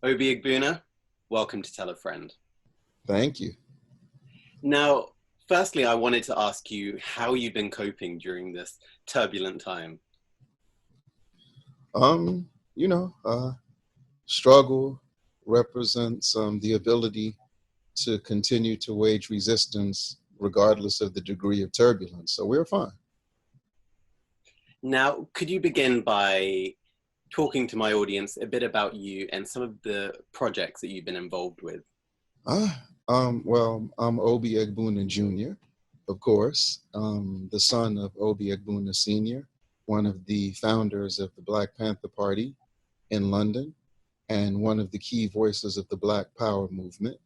Obi Egbuna, welcome to Tell a Friend. Thank you. Now, firstly, I wanted to ask you how you've been coping during this turbulent time. Struggle represents the ability to continue to wage resistance regardless of the degree of turbulence. So we're fine. Now, could you begin by talking to my audience a bit about you and some of the projects that you've been involved with? Well, I'm Obi Egbuna Jr., of course, the son of Obi Egbuna Sr., one of the founders of the Black Panther Party in London, and one of the key voices of the Black Power movement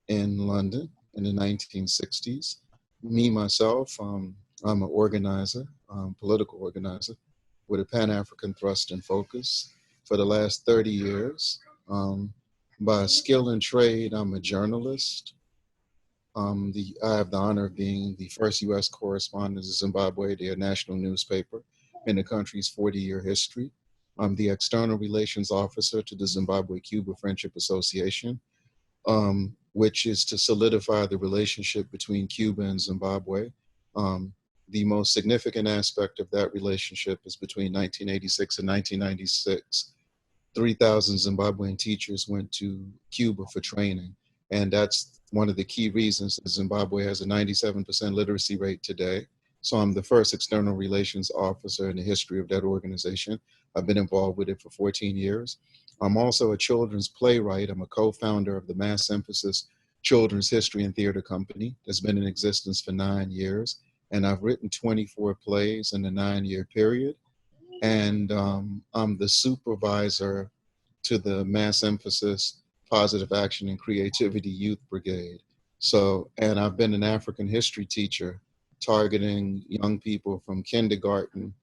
in London in the 1960s. Me, myself, I'm an organizer, political organizer, with a Pan-African thrust and focus for the last 30 years. By skill and trade, I'm a journalist. I have the honor of being the first U.S. correspondent of Zimbabwe, their national newspaper, in the country's 40-year history. I'm the external relations officer to the Zimbabwe-Cuba Friendship Association, which is to solidify the relationship between Cuba and Zimbabwe. The most significant aspect of that relationship is between 1986 and 1996. 3,000 Zimbabwean teachers went to Cuba for training. And that's one of the key reasons that Zimbabwe has a 97% literacy rate today. So I'm the first external relations officer in the history of that organization. I've been involved with it for 14 years. I'm also a children's playwright. I'm a co-founder of the Mass Emphasis Children's History and Theater Company that's been in existence for 9 years. And I've written 24 plays in the 9-year period. And I'm the supervisor to the Mass Emphasis Positive Action and Creativity Youth Brigade. And I've been an African history teacher targeting young people from kindergarten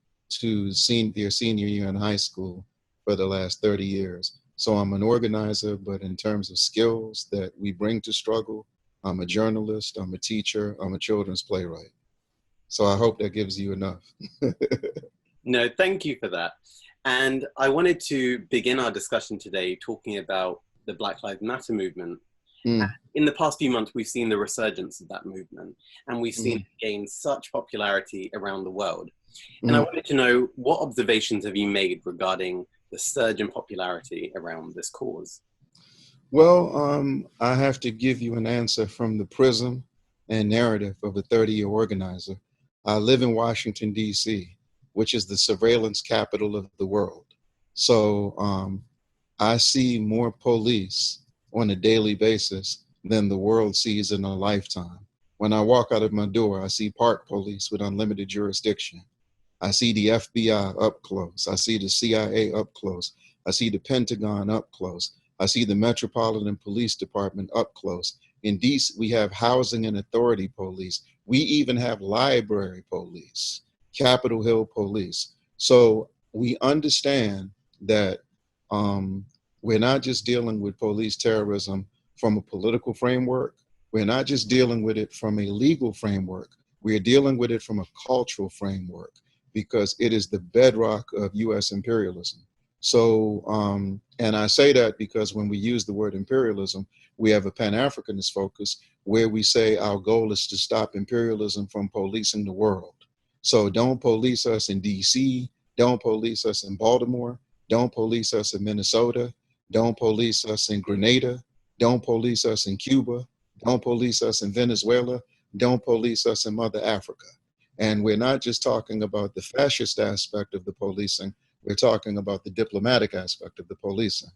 to their senior year in high school for the last 30 years. So I'm an organizer, but in terms of skills that we bring to struggle, I'm a journalist, I'm a teacher, I'm a children's playwright. So I hope that gives you enough. No, thank you for that. And I wanted to begin our discussion today talking about the Black Lives Matter movement. In the past few months, we've seen the resurgence of that movement, and we've seen it gain such popularity around the world. And I wanted to know, what observations have you made regarding the surge in popularity around this cause? Well, I have to give you an answer from the prism and narrative of a 30-year organizer. I live in Washington, D.C., which is the surveillance capital of the world. So I see more police on a daily basis than the world sees in a lifetime. When I walk out of my door, I see park police with unlimited jurisdiction. I see the FBI up close. I see the CIA up close. I see the Pentagon up close. I see the Metropolitan Police Department up close. In DC, we have housing and authority police. We even have library police, Capitol Hill police. So we understand that we're not just dealing with police terrorism from a political framework. We're not just dealing with it from a legal framework. We're dealing with it from a cultural framework, because it is the bedrock of US imperialism. So, and I say that because when we use the word imperialism, we have a Pan-Africanist focus where we say our goal is to stop imperialism from policing the world. So don't police us in DC, don't police us in Baltimore, don't police us in Minnesota, don't police us in Grenada, don't police us in Cuba, don't police us in Venezuela, don't police us in Mother Africa. And we're not just talking about the fascist aspect of the policing, we're talking about the diplomatic aspect of the policing.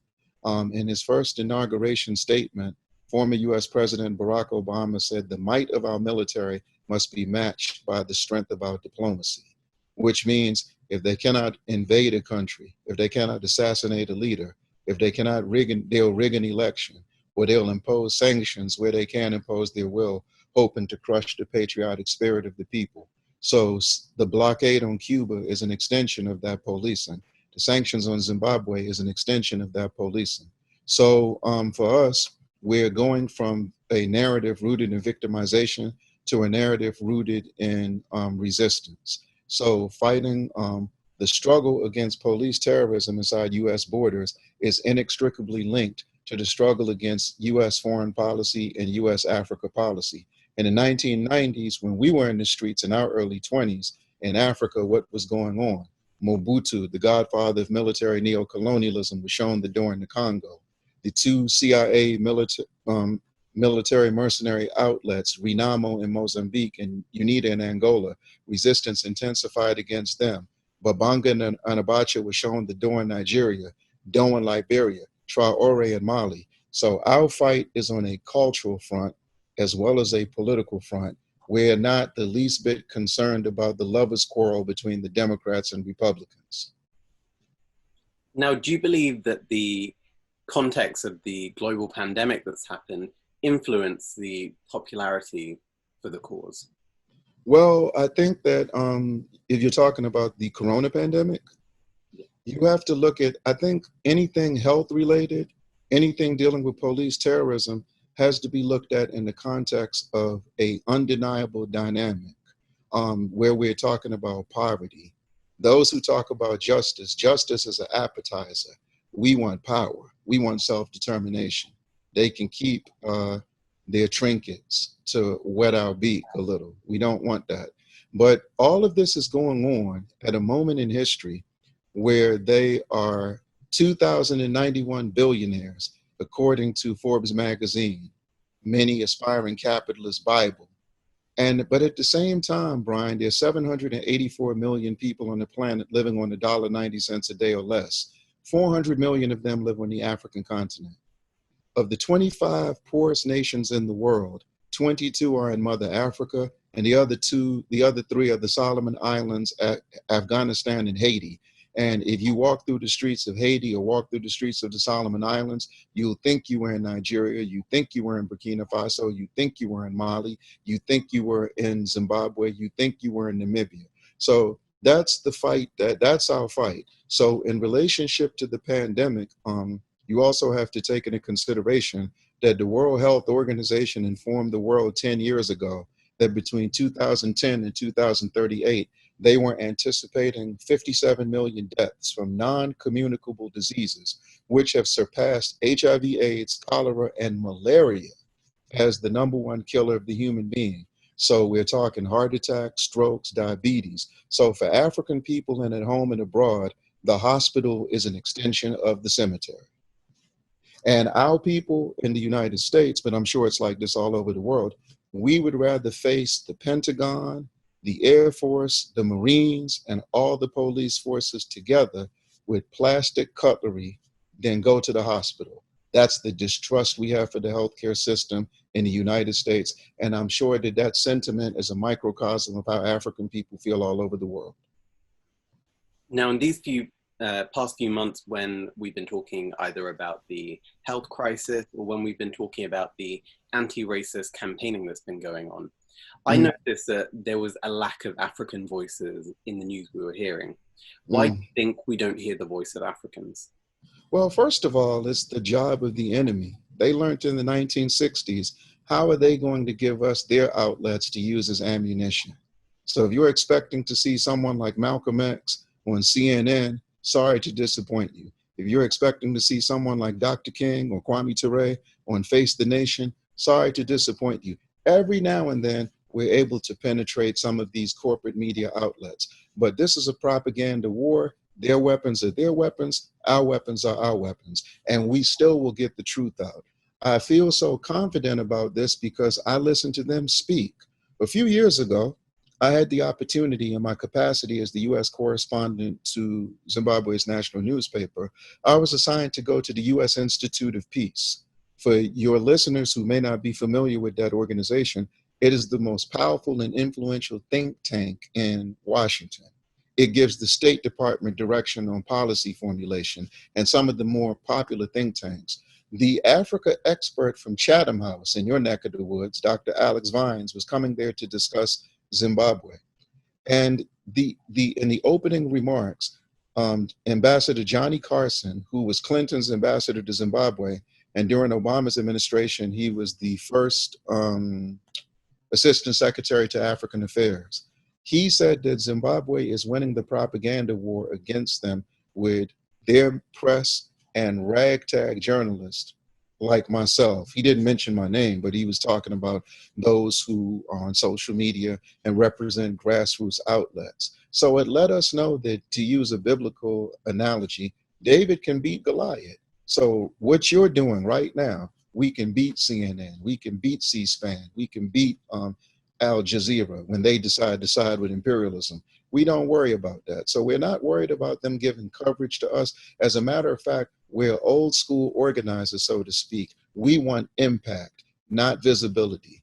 In his first inauguration statement, former US President Barack Obama said the might of our military must be matched by the strength of our diplomacy, which means if they cannot invade a country, if they cannot assassinate a leader, if they cannot they'll rig an election, or they'll impose sanctions where they can impose their will, hoping to crush the patriotic spirit of the people. So the blockade on Cuba is an extension of that policing. The sanctions on Zimbabwe is an extension of that policing. So for us, we're going from a narrative rooted in victimization to a narrative rooted in resistance. So fighting the struggle against police terrorism inside US borders is inextricably linked to the struggle against U.S. foreign policy and U.S. Africa policy. In the 1990s, when we were in the streets in our early 20s in Africa, what was going on? Mobutu, the godfather of military neo-colonialism, was shown the door in the Congo. The two CIA military mercenary outlets, Renamo in Mozambique and UNITA in Angola, resistance intensified against them. Babanga and Anabacha was shown the door in Nigeria, Doe in Liberia, Traore in Mali. So our fight is on a cultural front as well as a political front. We're not the least bit concerned about the lovers' quarrel between the Democrats and Republicans. Now, do you believe that the context of the global pandemic that's happened influence the popularity for the cause? Well, I think that if you're talking about the corona pandemic, you have to look at, I think anything health related, anything dealing with police terrorism has to be looked at in the context of a undeniable dynamic where we're talking about poverty. Those who talk about justice, justice is an appetizer. We want power. We want self-determination. They can keep their trinkets to wet our beak a little. We don't want that. But all of this is going on at a moment in history where they are 2,091 billionaires, according to Forbes magazine, many aspiring capitalists Bible. But at the same time, Bryan, there's 784 million people on the planet living on $1.90 a day or less. 400 million of them live on the African continent. Of the 25 poorest nations in the world, 22 are in Mother Africa, and the other three are the Solomon Islands, Afghanistan, and Haiti. And if you walk through the streets of Haiti or walk through the streets of the Solomon Islands, you'll think you were in Nigeria, you think you were in Burkina Faso, you think you were in Mali, you think you were in Zimbabwe, you think you were in Namibia. So that's the fight, that's our fight. So in relationship to the pandemic, you also have to take into consideration that the World Health Organization informed the world 10 years ago that between 2010 and 2038, they were anticipating 57 million deaths from non-communicable diseases, which have surpassed HIV, AIDS, cholera, and malaria as the #1 killer of the human being. So we're talking heart attacks, strokes, diabetes. So for African people and at home and abroad, the hospital is an extension of the cemetery. And our people in the United States, but I'm sure it's like this all over the world, we would rather face the Pentagon, the Air Force, the Marines, and all the police forces together with plastic cutlery than go to the hospital. That's the distrust we have for the healthcare system in the United States. And I'm sure that that sentiment is a microcosm of how African people feel all over the world. Now, in these past few months, when we've been talking either about the health crisis or when we've been talking about the anti-racist campaigning that's been going on, I noticed that there was a lack of African voices in the news we were hearing. Why do you think we don't hear the voice of Africans? Well, first of all, it's the job of the enemy. They learned in the 1960s, how are they going to give us their outlets to use as ammunition? So if you're expecting to see someone like Malcolm X on CNN, sorry to disappoint you. If you're expecting to see someone like Dr. King or Kwame Ture on Face the Nation, sorry to disappoint you. Every now and then, we're able to penetrate some of these corporate media outlets. But this is a propaganda war. Their weapons are their weapons. Our weapons are our weapons. And we still will get the truth out. I feel so confident about this because I listened to them speak. A few years ago, I had the opportunity in my capacity as the U.S. correspondent to Zimbabwe's national newspaper. I was assigned to go to the U.S. Institute of Peace. For your listeners who may not be familiar with that organization, it is the most powerful and influential think tank in Washington. It gives the State Department direction on policy formulation and some of the more popular think tanks. The Africa expert from Chatham House in your neck of the woods, Dr. Alex Vines, was coming there to discuss Zimbabwe. And in the opening remarks, Ambassador Johnny Carson, who was Clinton's ambassador to Zimbabwe, and during Obama's administration, he was the first Assistant Secretary to African Affairs. He said that Zimbabwe is winning the propaganda war against them with their press and ragtag journalists like myself. He didn't mention my name, but he was talking about those who are on social media and represent grassroots outlets. So it let us know that, to use a biblical analogy, David can beat Goliath. So what you're doing right now, we can beat CNN, we can beat C-SPAN, we can beat Al Jazeera when they decide to side with imperialism. We don't worry about that. So we're not worried about them giving coverage to us. As a matter of fact, we're old school organizers, so to speak. We want impact, not visibility.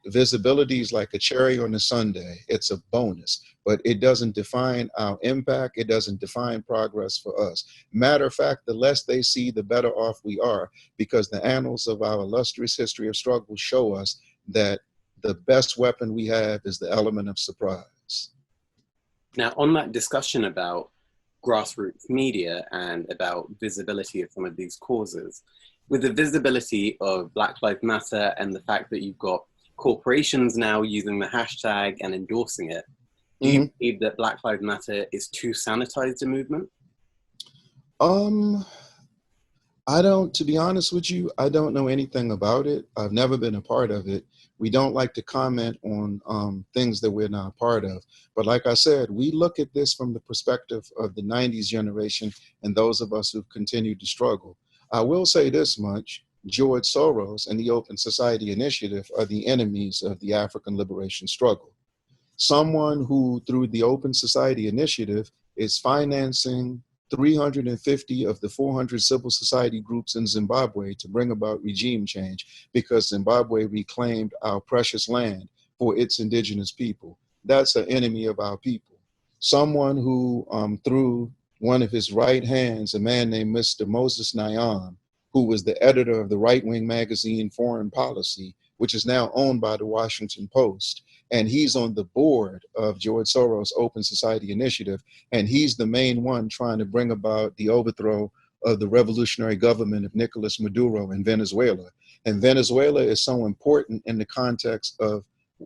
Visibility is like a cherry on a sundae. It's a bonus, but it doesn't define our impact. It doesn't define progress for us. Matter of fact, the less they see, the better off we are, because the annals of our illustrious history of struggle show us that the best weapon we have is the element of surprise. Now, on that discussion about grassroots media and about visibility of some of these causes, with the visibility of Black Lives Matter and the fact that you've got corporations now using the hashtag and endorsing it, do you believe that Black Lives Matter is too sanitized a movement? I don't, to be honest with you, I don't know anything about it. I've never been a part of it. We don't like to comment on things that we're not a part of. But like I said, we look at this from the perspective of the 90s generation and those of us who've continued to struggle. I will say this much: George Soros and the Open Society Initiative are the enemies of the African liberation struggle. Someone who, through the Open Society Initiative, is financing 350 of the 400 civil society groups in Zimbabwe to bring about regime change because Zimbabwe reclaimed our precious land for its indigenous people. That's an enemy of our people. Someone who, through one of his right hands, a man named Mr. Moses Nayam, who was the editor of the right-wing magazine Foreign Policy, which is now owned by the Washington Post. And he's on the board of George Soros' Open Society Initiative. And he's the main one trying to bring about the overthrow of the revolutionary government of Nicolas Maduro in Venezuela. And Venezuela is so important in the context of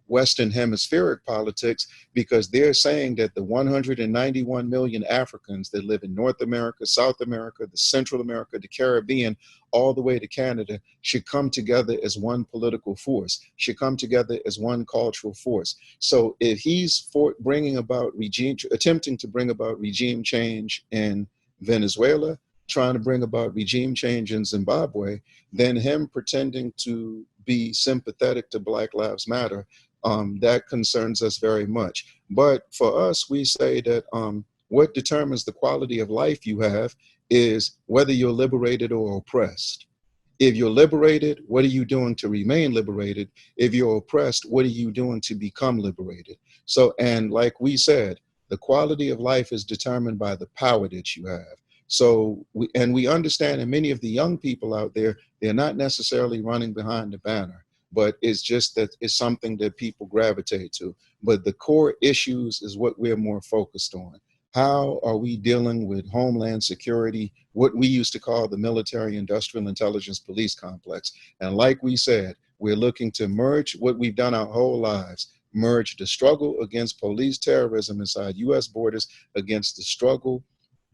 Western hemispheric politics because they're saying that the 191 million Africans that live in North America, South America, the Central America, the Caribbean, all the way to Canada should come together as one political force, should come together as one cultural force. So if he's attempting to bring about regime change in Venezuela, trying to bring about regime change in Zimbabwe, then him pretending to be sympathetic to Black Lives Matter, that concerns us very much. But for us, we say that what determines the quality of life you have is whether you're liberated or oppressed. If you're liberated, what are you doing to remain liberated? If you're oppressed, what are you doing to become liberated? So, and like we said, the quality of life is determined by the power that you have. So, we understand that many of the young people out there, they're not necessarily running behind the banner, but it's just that it's something that people gravitate to. But the core issues is what we're more focused on. How are we dealing with homeland security, what we used to call the military industrial intelligence police complex? And like we said, we're looking to merge what we've done our whole lives, merge the struggle against police terrorism inside US borders against the struggle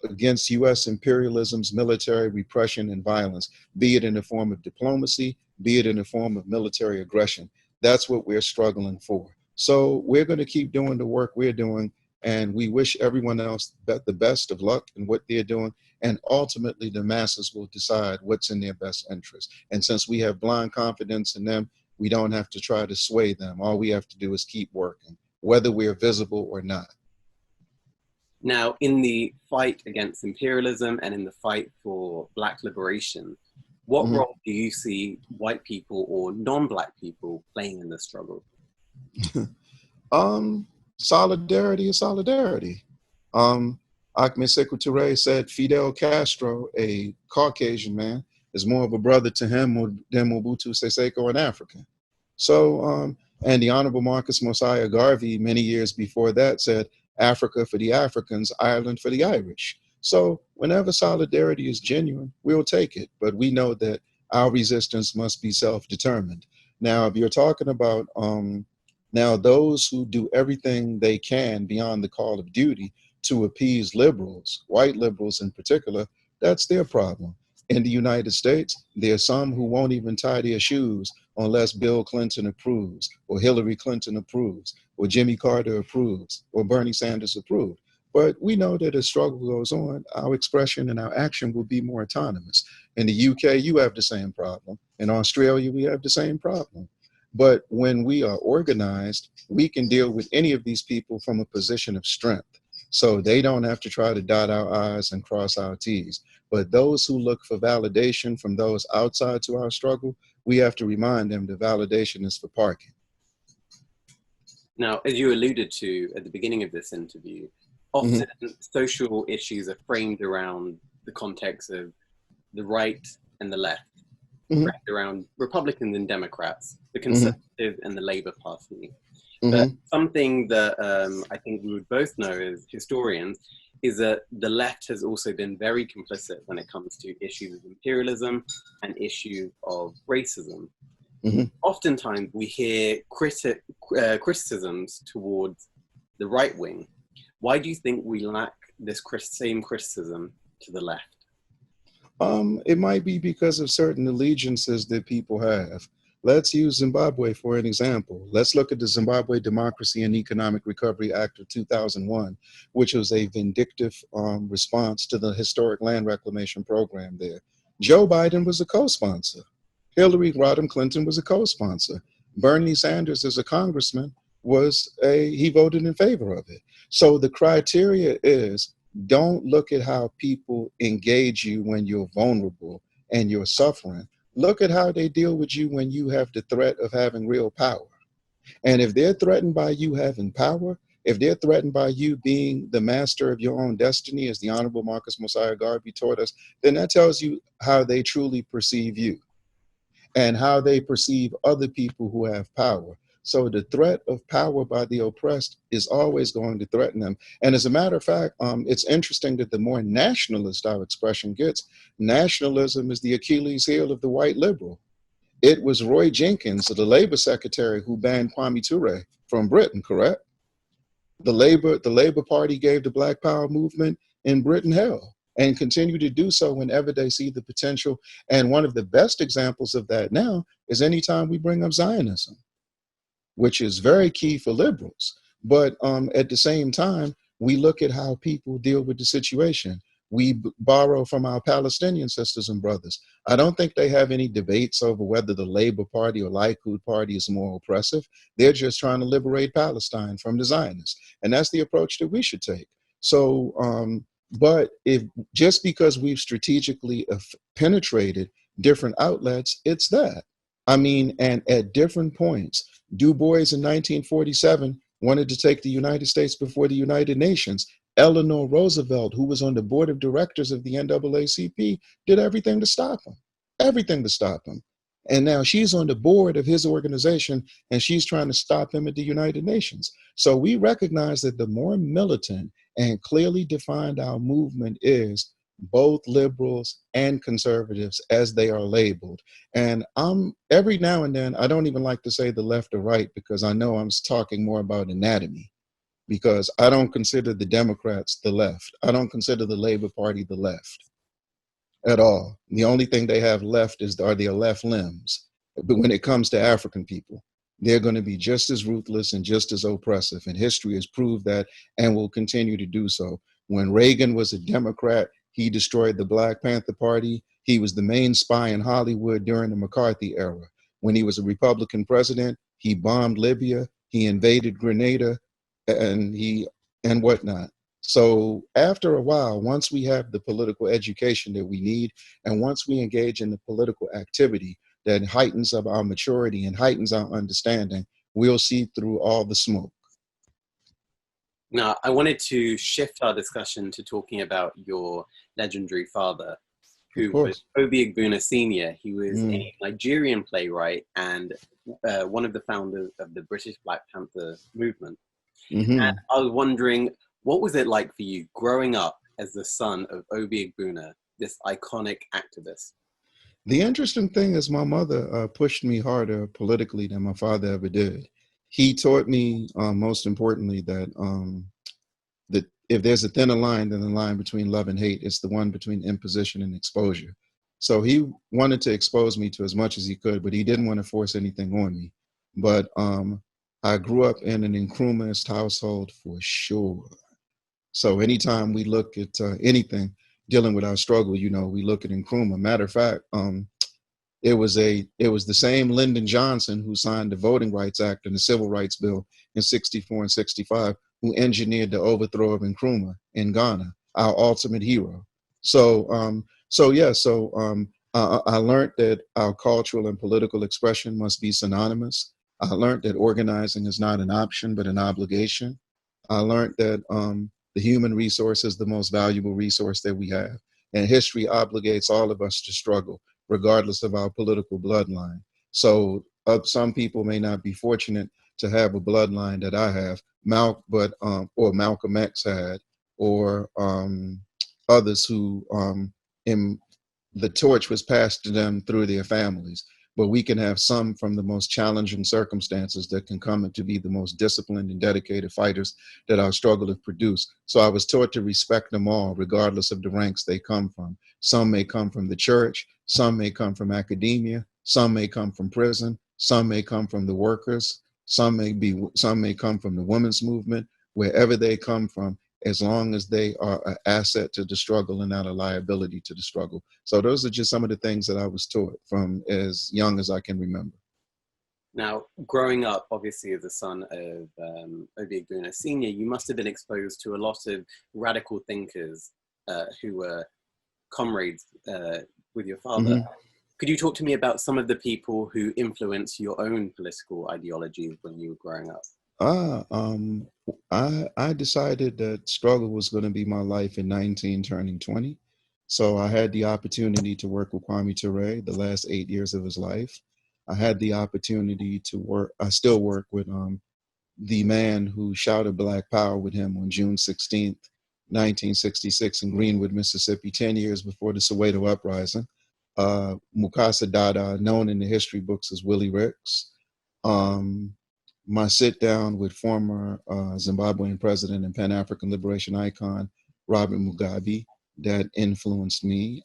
against US imperialism's military repression and violence, be it in the form of diplomacy, be it in the form of military aggression. That's what we're struggling for. So we're going to keep doing the work we're doing, and we wish everyone else the best of luck in what they're doing, and ultimately the masses will decide what's in their best interest. And since we have blind confidence in them, we don't have to try to sway them. All we have to do is keep working, whether we're visible or not. Now, in the fight against imperialism and in the fight for Black liberation, what role do you see white people or non-Black people playing in this struggle? Solidarity is solidarity. Ahmed Sekou Touré said Fidel Castro, a Caucasian man, is more of a brother to him than Mobutu Sese Seko, an African. So, and the Honorable Marcus Mosiah Garvey, many years before that, said Africa for the Africans, Ireland for the Irish. So whenever solidarity is genuine, we'll take it. But we know that our resistance must be self-determined. Now, if you're talking about now those who do everything they can beyond the call of duty to appease liberals, white liberals in particular, that's their problem. In the United States, there are some who won't even tie their shoes unless Bill Clinton approves, or Hillary Clinton approves, or Jimmy Carter approves, or Bernie Sanders approves. But we know that as struggle goes on, our expression and our action will be more autonomous. In the UK, you have the same problem. In Australia, we have the same problem. But when we are organized, we can deal with any of these people from a position of strength. So they don't have to try to dot our I's and cross our T's. But those who look for validation from those outside to our struggle, we have to remind them that validation is for parking. Now, as you alluded to at the beginning of this interview, often social issues are framed around the context of the right and the left, framed around Republicans and Democrats, the Conservative and the Labour Party. But something that I think we would both know as historians is that the left has also been very complicit when it comes to issues of imperialism and issues of racism. Oftentimes we hear criticisms towards the right wing. Why do you think we lack this same criticism to the left? It might be because of certain allegiances that people have. Let's use Zimbabwe for an example. Let's look at the Zimbabwe Democracy and Economic Recovery Act of 2001, which was a vindictive response to the historic land reclamation program there. Joe Biden was a co-sponsor. Hillary Rodham Clinton was a co-sponsor. Bernie Sanders, as a congressman, he voted in favor of it. So the criteria is, don't look at how people engage you when you're vulnerable and you're suffering. Look at how they deal with you when you have the threat of having real power. And if they're threatened by you having power, if they're threatened by you being the master of your own destiny, as the Honorable Marcus Mosiah Garvey taught us, then that tells you how they truly perceive you and how they perceive other people who have power. So the threat of power by the oppressed is always going to threaten them. And as a matter of fact, it's interesting that the more nationalist our expression gets, nationalism is the Achilles heel of the white liberal. It was Roy Jenkins, the Labor Secretary, who banned Kwame Ture from Britain, correct? The Labor Party gave the Black Power movement in Britain hell and continue to do so whenever they see the potential. And one of the best examples of that now is anytime we bring up Zionism, which is very key for liberals. But at the same time, we look at how people deal with the situation. We borrow from our Palestinian sisters and brothers. I don't think they have any debates over whether the Labour Party or Likud Party is more oppressive. They're just trying to liberate Palestine from the Zionists. And that's the approach that we should take. So, but if just because we've strategically penetrated different outlets, it's that. I mean, and at different points, Du Bois in 1947 wanted to take the United States before the United Nations. Eleanor Roosevelt, who was on the board of directors of the NAACP, did everything to stop him, And now she's on the board of his organization, and she's trying to stop him at the United Nations. So we recognize that the more militant and clearly defined our movement is, both liberals and conservatives as they are labeled. And every now and then, I don't even like to say the left or right, because I know I'm talking more about anatomy, because I don't consider the Democrats the left. I don't consider the Labor Party the left at all. The only thing they have left are their left limbs. But when it comes to African people, they're going to be just as ruthless and just as oppressive. And history has proved that and will continue to do so. When Reagan was a Democrat, he destroyed the Black Panther Party. He was the main spy in Hollywood during the McCarthy era. When he was a Republican president, he bombed Libya, he invaded Grenada, and whatnot. So after a while, once we have the political education that we need, and once we engage in the political activity that heightens up our maturity and heightens our understanding, we'll see through all the smoke. Now, I wanted to shift our discussion to talking about your legendary father, who was Obi Egbuna Sr. He was a Nigerian playwright and one of the founders of the British Black Panther movement. And I was wondering, what was it like for you growing up as the son of Obi Egbuna, this iconic activist? The interesting thing is my mother pushed me harder politically than my father ever did. He taught me, most importantly, that if there's a thinner line than the line between love and hate, it's the one between imposition and exposure. So he wanted to expose me to as much as he could, but he didn't want to force anything on me. But I grew up in an Nkrumahist household for sure. So anytime we look at anything dealing with our struggle, you know, we look at Nkrumah. Matter of fact, it was the same Lyndon Johnson who signed the Voting Rights Act and the Civil Rights Bill in 64 and 65, who engineered the overthrow of Nkrumah in Ghana, our ultimate hero. So, I learned that our cultural and political expression must be synonymous. I learned that organizing is not an option, but an obligation. I learned that the human resource is the most valuable resource that we have. And history obligates all of us to struggle, regardless of our political bloodline. So some people may not be fortunate to have a bloodline that I have, or Malcolm X had, or others who the torch was passed to them through their families. But we can have some from the most challenging circumstances that can come to be the most disciplined and dedicated fighters that our struggle have produced. So I was taught to respect them all, regardless of the ranks they come from. Some may come from the church, some may come from academia, some may come from prison, some may come from the workers, some may come from the women's movement. Wherever they come from, as long as they are an asset to the struggle and not a liability to the struggle. So those are just some of the things that I was taught from as young as I can remember. Now, growing up, obviously, as the son of Obi Egbuna Sr., you must have been exposed to a lot of radical thinkers who were comrades with your father. Mm-hmm. Could you talk to me about some of the people who influenced your own political ideologies when you were growing up? I decided that struggle was going to be my life in 19 turning 20. So I had the opportunity to work with Kwame Ture the last 8 years of his life. I had the opportunity to work, I still work with the man who shouted Black Power with him on June 16th, 1966 in Greenwood, Mississippi, 10 years before the Soweto Uprising. Mukasa Dada, known in the history books as Willie Ricks. My sit down with former Zimbabwean president and Pan-African liberation icon, Robert Mugabe, that influenced me.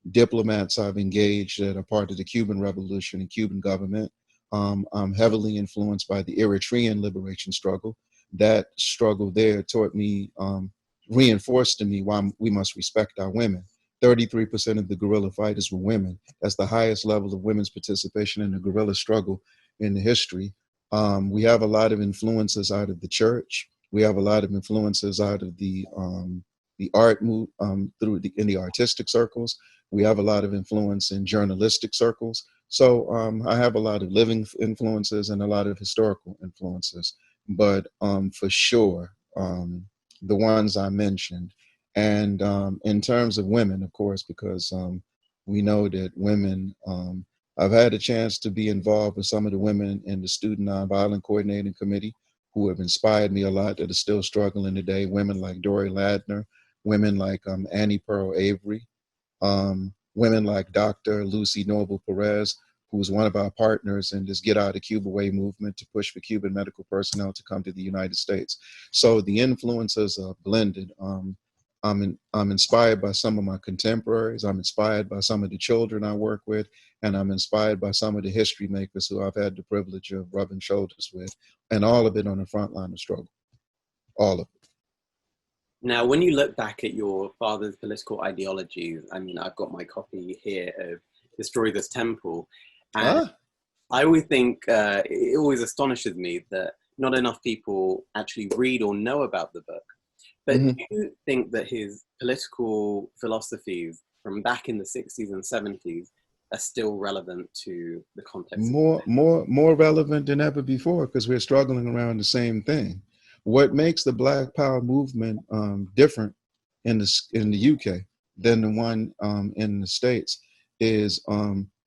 Diplomats I've engaged that are part of the Cuban Revolution and Cuban government. I'm heavily influenced by the Eritrean liberation struggle. That struggle there taught me, reinforced to me why we must respect our women. 33% of the guerrilla fighters were women. That's the highest level of women's participation in the guerrilla struggle in the history. We have a lot of influences out of the church. We have a lot of influences out of the art move in the artistic circles. We have a lot of influence in journalistic circles. So I have a lot of living influences and a lot of historical influences. But for sure, the ones I mentioned. And in terms of women, of course, because we know that women, I've had a chance to be involved with some of the women in the Student Nonviolent Coordinating Committee who have inspired me a lot, that are still struggling today. Women like Dory Ladner, women like Annie Pearl Avery, women like Dr. Lucy Noble Perez, who's one of our partners in this Get Out of Cuba Way movement to push for Cuban medical personnel to come to the United States. So the influences are blended. I'm inspired by some of my contemporaries. I'm inspired by some of the children I work with, and I'm inspired by some of the history makers who I've had the privilege of rubbing shoulders with, and all of it on the front line of struggle. All of it. Now, when you look back at your father's political ideologies, I mean, I've got my copy here of Destroy This Temple, and I always think, it always astonishes me that not enough people actually read or know about the book. But do you think that his political philosophies from back in the 60s and 70s are still relevant to the context? More relevant than ever before, because we're struggling around the same thing. What makes the Black Power movement different in the UK than the one in the States is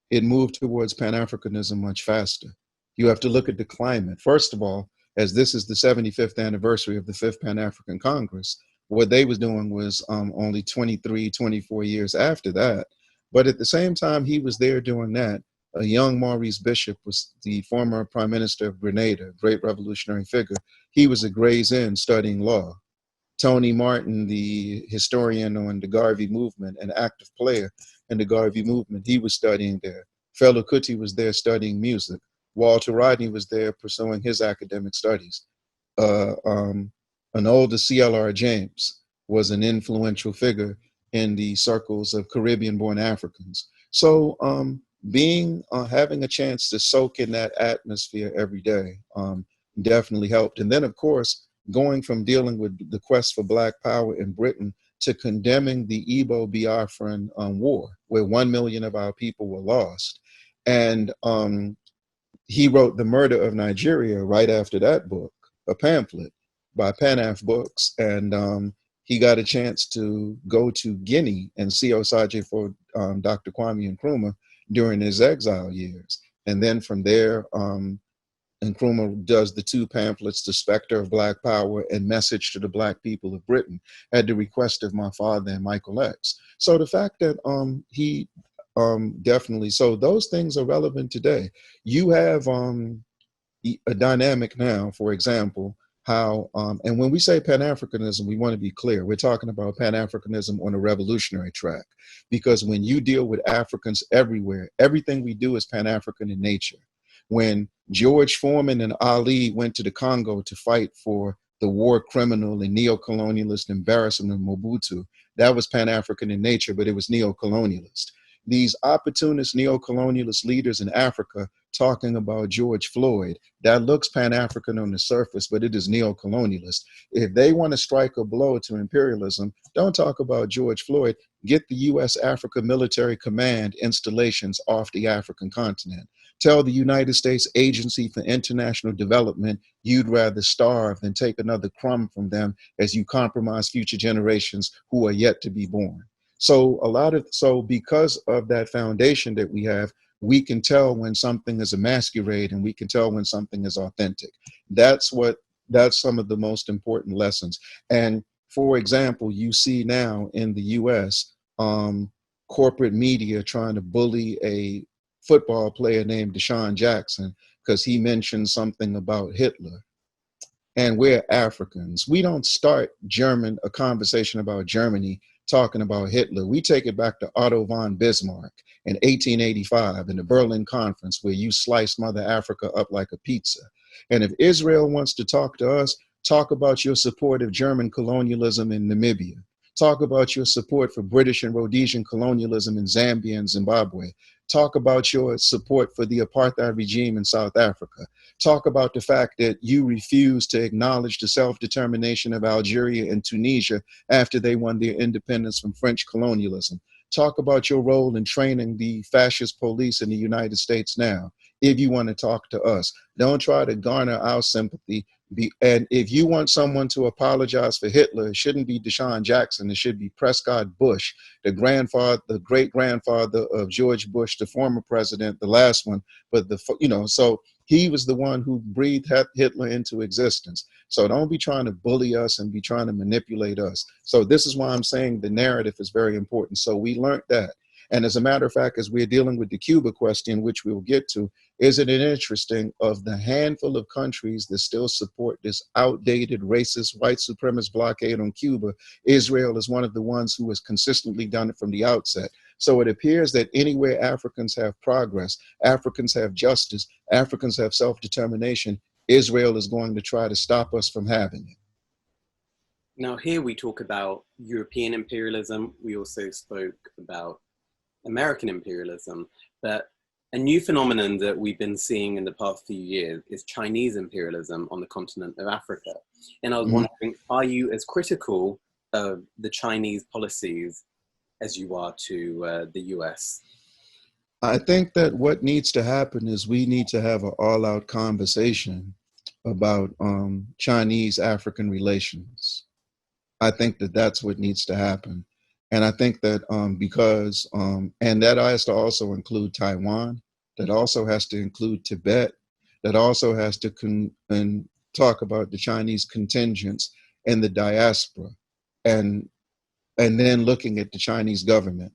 it moved towards Pan-Africanism much faster. You have to look at the climate. First of all, as this is the 75th anniversary of the 5th Pan-African Congress, what they was doing was only 23, 24 years after that. But at the same time he was there doing that, a young Maurice Bishop was the former Prime Minister of Grenada, great revolutionary figure. He was at Gray's Inn studying law. Tony Martin, the historian on the Garvey movement, an active player and the Garvey movement. He was studying there. Fela Kuti was there studying music. Walter Rodney was there pursuing his academic studies. An older C.L.R. James was an influential figure in the circles of Caribbean-born Africans. So having a chance to soak in that atmosphere every day definitely helped. And then, of course, going from dealing with the quest for Black power in Britain to condemning the Igbo Biafran war, where 1 million of our people were lost. And he wrote The Murder of Nigeria right after that book, a pamphlet by Pan-Af Books. And he got a chance to go to Guinea and see Osage for Dr. Kwame Nkrumah during his exile years. And then from there, Nkrumah does the 2 pamphlets, The Spectre of Black Power and Message to the Black People of Britain, at the request of my father and Michael X. So the fact that he definitely, so those things are relevant today. You have a dynamic now, for example, how, and when we say Pan-Africanism, we want to be clear. We're talking about Pan-Africanism on a revolutionary track, because when you deal with Africans everywhere, everything we do is Pan-African in nature. When George Foreman and Ali went to the Congo to fight for the war criminal and neo-colonialist embarrassment of Mobutu, that was Pan-African in nature, but it was neo-colonialist. These opportunist neo-colonialist leaders in Africa talking about George Floyd, that looks Pan-African on the surface, but it is neo-colonialist. If they want to strike a blow to imperialism, don't talk about George Floyd. Get the U.S. Africa Military Command installations off the African continent. Tell the United States Agency for International Development you'd rather starve than take another crumb from them as you compromise future generations who are yet to be born. So because of that foundation that we have, we can tell when something is a masquerade and we can tell when something is authentic. That's some of the most important lessons. And for example, you see now in the US, corporate media trying to bully a football player named Deshaun Jackson because he mentioned something about Hitler. And we're Africans. We don't start a conversation about Germany talking about Hitler. We take it back to Otto von Bismarck in 1885 in the Berlin Conference, where you sliced Mother Africa up like a pizza. And if Israel wants to talk to us, talk about your support of German colonialism in Namibia. Talk about your support for British and Rhodesian colonialism in Zambia and Zimbabwe. Talk about your support for the apartheid regime in South Africa. Talk about the fact that you refuse to acknowledge the self-determination of Algeria and Tunisia after they won their independence from French colonialism. Talk about your role in training the fascist police in the United States now, if you want to talk to us. Don't try to garner our sympathy. And if you want someone to apologize for Hitler, it shouldn't be Deshaun Jackson. It should be Prescott Bush, the great-grandfather of George Bush, the former president, the last one. But so he was the one who breathed Hitler into existence. So don't be trying to bully us and be trying to manipulate us. So this is why I'm saying the narrative is very important. So we learned that. And as a matter of fact, as we're dealing with the Cuba question, which we'll get to, isn't it interesting, of the handful of countries that still support this outdated, racist, white supremacist blockade on Cuba, Israel is one of the ones who has consistently done it from the outset. So it appears that anywhere Africans have progress, Africans have justice, Africans have self-determination, Israel is going to try to stop us from having it. Now here we talk about European imperialism. We also spoke about American imperialism, but a new phenomenon that we've been seeing in the past few years is Chinese imperialism on the continent of Africa. And I was wondering, are you as critical of the Chinese policies as you are to the US? I think that what needs to happen is we need to have an all-out conversation about Chinese-African relations. I think that that's what needs to happen. And I think that and that has to also include Taiwan, that also has to include Tibet, that also has to talk about the Chinese contingents and the diaspora, and then looking at the Chinese government,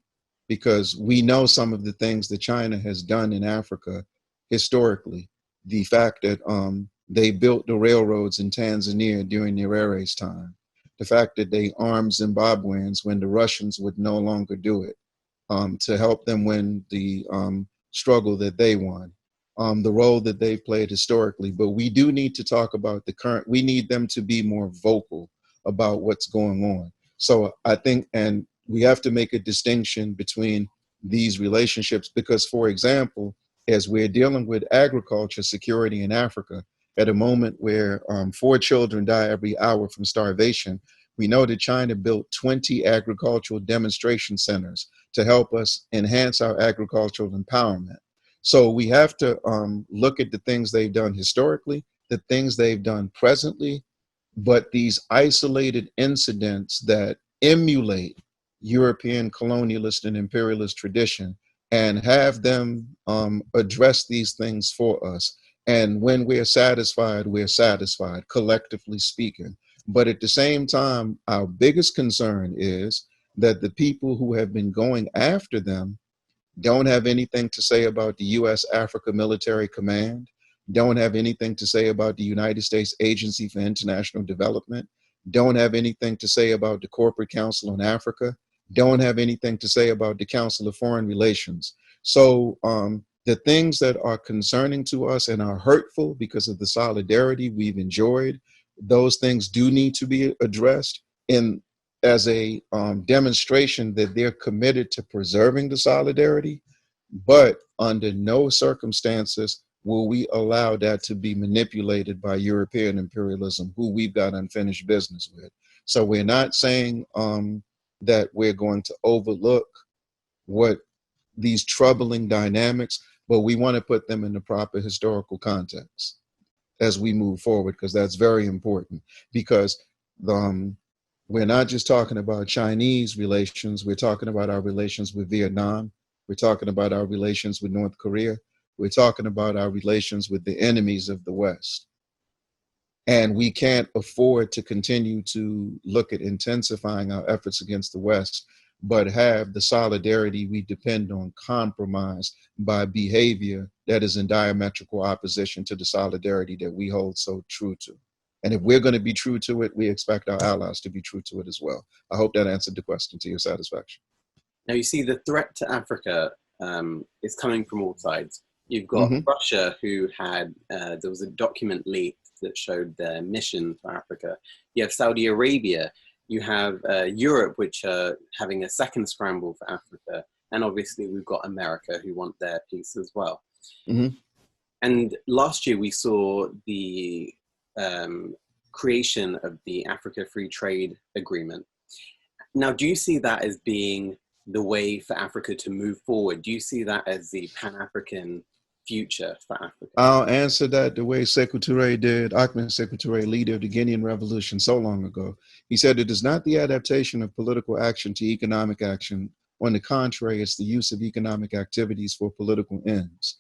because we know some of the things that China has done in Africa historically. The fact that they built the railroads in Tanzania during Nyerere's time. The fact that they armed Zimbabweans when the Russians would no longer do it. to help them win the struggle that they won, the role that they've played historically. But we do need to talk about the current, we need them to be more vocal about what's going on. So I think, and we have to make a distinction between these relationships because, for example, as we're dealing with agriculture security in Africa, at a moment where 4 children die every hour from starvation, we know that China built 20 agricultural demonstration centers to help us enhance our agricultural empowerment. So we have to look at the things they've done historically, the things they've done presently, but these isolated incidents that emulate European colonialist and imperialist tradition and have them address these things for us. And when we're satisfied, collectively speaking. But at the same time, our biggest concern is that the people who have been going after them don't have anything to say about the U.S. Africa Military Command, don't have anything to say about the United States Agency for International Development, don't have anything to say about the Corporate Council on Africa, don't have anything to say about the Council of Foreign Relations. So the things that are concerning to us and are hurtful because of the solidarity we've enjoyed, those things do need to be addressed in as a demonstration that they're committed to preserving the solidarity, but under no circumstances will we allow that to be manipulated by European imperialism, who we've got unfinished business with. So we're not saying that we're going to overlook what these troubling dynamics, but we want to put them in the proper historical context as we move forward, because that's very important. Because we're not just talking about Chinese relations, we're talking about our relations with Vietnam, we're talking about our relations with North Korea, we're talking about our relations with the enemies of the West. And we can't afford to continue to look at intensifying our efforts against the West, but have the solidarity we depend on compromised by behavior that is in diametrical opposition to the solidarity that we hold so true to. And if we're going to be true to it, we expect our allies to be true to it as well. I hope that answered the question to your satisfaction. Now, you see, the threat to Africa is coming from all sides. You've got Russia, who had, there was a document leaked that showed their mission for Africa. You have Saudi Arabia. You have Europe, which are having a second scramble for Africa. And obviously, we've got America, who want their piece as well. And last year, we saw the creation of the Africa Free Trade Agreement. Now, do you see that as being the way for Africa to move forward? Do you see that as the Pan-African future for Africa? I'll answer that the way Sekou Touré did, Ahmed Sekou Touré, leader of the Guinean Revolution so long ago. He said, it is not the adaptation of political action to economic action. On the contrary, it's the use of economic activities for political ends.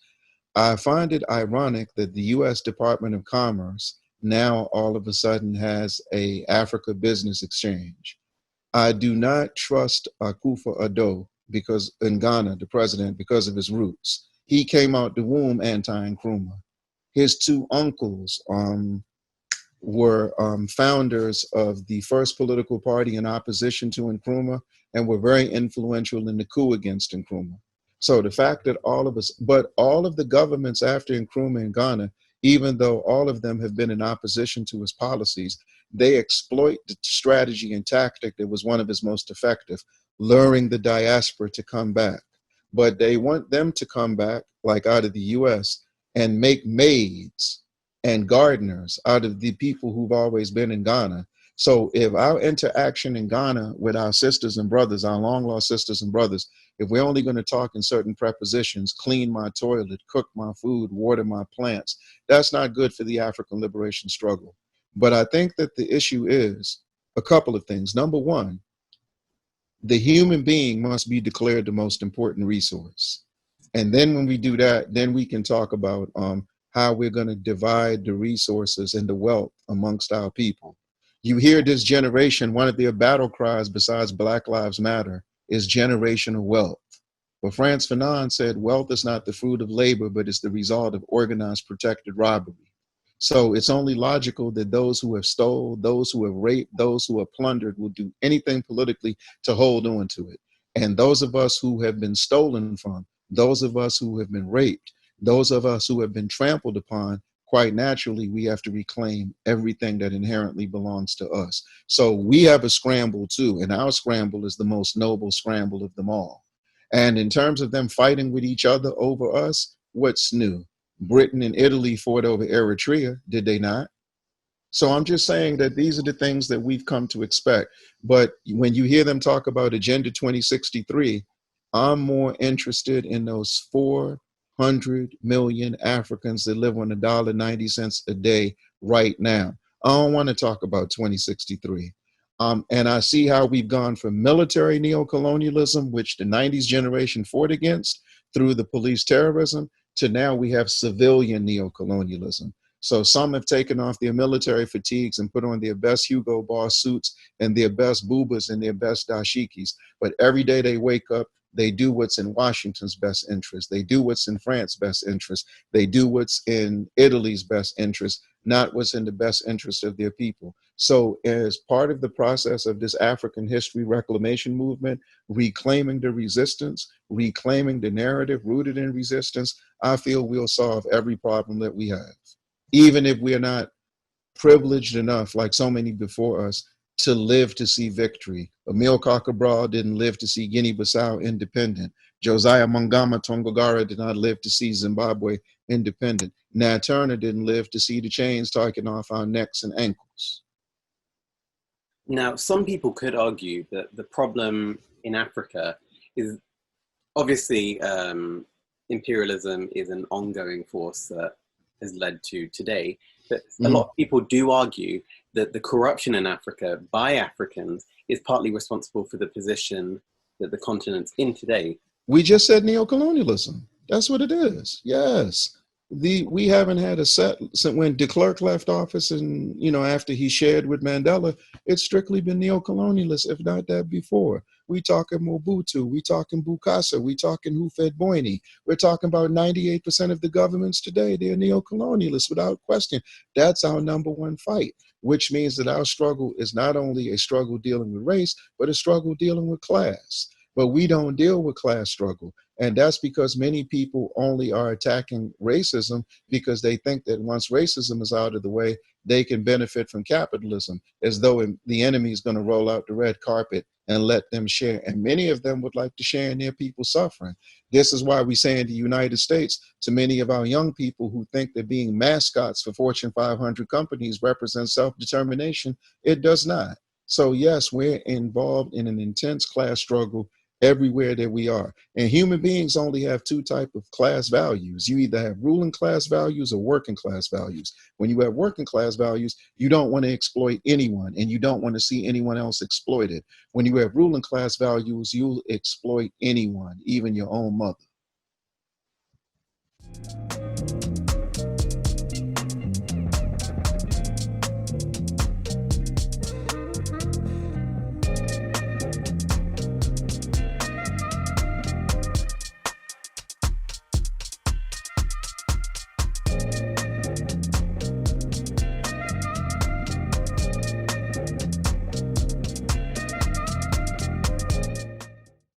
I find it ironic that the U.S. Department of Commerce now all of a sudden has a Africa Business Exchange. I do not trust Akufo-Addo because in Ghana, the president, because of his roots. He came out the womb anti-Nkrumah. His 2 uncles were founders of the first political party in opposition to Nkrumah and were very influential in the coup against Nkrumah. So the fact that all of the governments after Nkrumah in Ghana, even though all of them have been in opposition to his policies, they exploit the strategy and tactic that was one of his most effective, luring the diaspora to come back. But they want them to come back, like out of the US, and make maids and gardeners out of the people who've always been in Ghana. So if our interaction in Ghana with our sisters and brothers, our long lost sisters and brothers, if we're only going to talk in certain prepositions, clean my toilet, cook my food, water my plants, that's not good for the African liberation struggle. But I think that the issue is a couple of things. Number one, the human being must be declared the most important resource. And then when we do that, then we can talk about how we're going to divide the resources and the wealth amongst our people. You hear this generation, one of their battle cries besides Black Lives Matter is generational wealth. But Frantz Fanon said, wealth is not the fruit of labor, but it's the result of organized, protected robbery. So it's only logical that those who have stole, those who have raped, those who have plundered will do anything politically to hold on to it. And those of us who have been stolen from, those of us who have been raped, those of us who have been trampled upon, quite naturally, we have to reclaim everything that inherently belongs to us. So we have a scramble too, and our scramble is the most noble scramble of them all. And in terms of them fighting with each other over us, what's new? Britain and Italy fought over Eritrea, did they not? So I'm just saying that these are the things that we've come to expect. But when you hear them talk about Agenda 2063, I'm more interested in those 400 million Africans that live on $1.90 a day right now. I don't want to talk about 2063. And I see how we've gone from military neo-colonialism, which the 90s generation fought against, through the police terrorism, to now we have civilian neo-colonialism. So some have taken off their military fatigues and put on their best Hugo Boss suits and their best boobas and their best dashikis. But every day they wake up, they do what's in Washington's best interest. They do what's in France's best interest. They do what's in Italy's best interest, not what's in the best interest of their people. So as part of the process of this African history reclamation movement, reclaiming the resistance, reclaiming the narrative rooted in resistance, I feel we'll solve every problem that we have, even if we're not privileged enough, like so many before us, to live to see victory. Amilcar Cabral didn't live to see Guinea-Bissau independent. Josiah Mangama Tongogara did not live to see Zimbabwe independent. Nat Turner didn't live to see the chains taken off our necks and ankles. Now, some people could argue that the problem in Africa is obviously imperialism is an ongoing force that has led to today. But a lot of people do argue that the corruption in Africa by Africans is partly responsible for the position that the continent's in today. We just said neo-colonialism. That's what it is. Yes. We haven't had a set since when de Klerk left office, and after he shared with Mandela, it's strictly been neo-colonialist, if not that before. We talking Mobutu, we talking Bukasa, we talking Hufed-Boigny. We're talking about 98% of the governments today. They're neo-colonialists without question. That's our number one fight, which means that our struggle is not only a struggle dealing with race, but a struggle dealing with class. But we don't deal with class struggle. And that's because many people only are attacking racism because they think that once racism is out of the way, they can benefit from capitalism, as though the enemy is going to roll out the red carpet and let them share. And many of them would like to share in their people's suffering. This is why we say in the United States to many of our young people who think that being mascots for Fortune 500 companies represents self-determination, it does not. So yes, we're involved in an intense class struggle everywhere that we are. And human beings only have two types of class values. You either have ruling class values or working class values. When you have working class values, you don't want to exploit anyone and you don't want to see anyone else exploited. When you have ruling class values, you'll exploit anyone, even your own mother.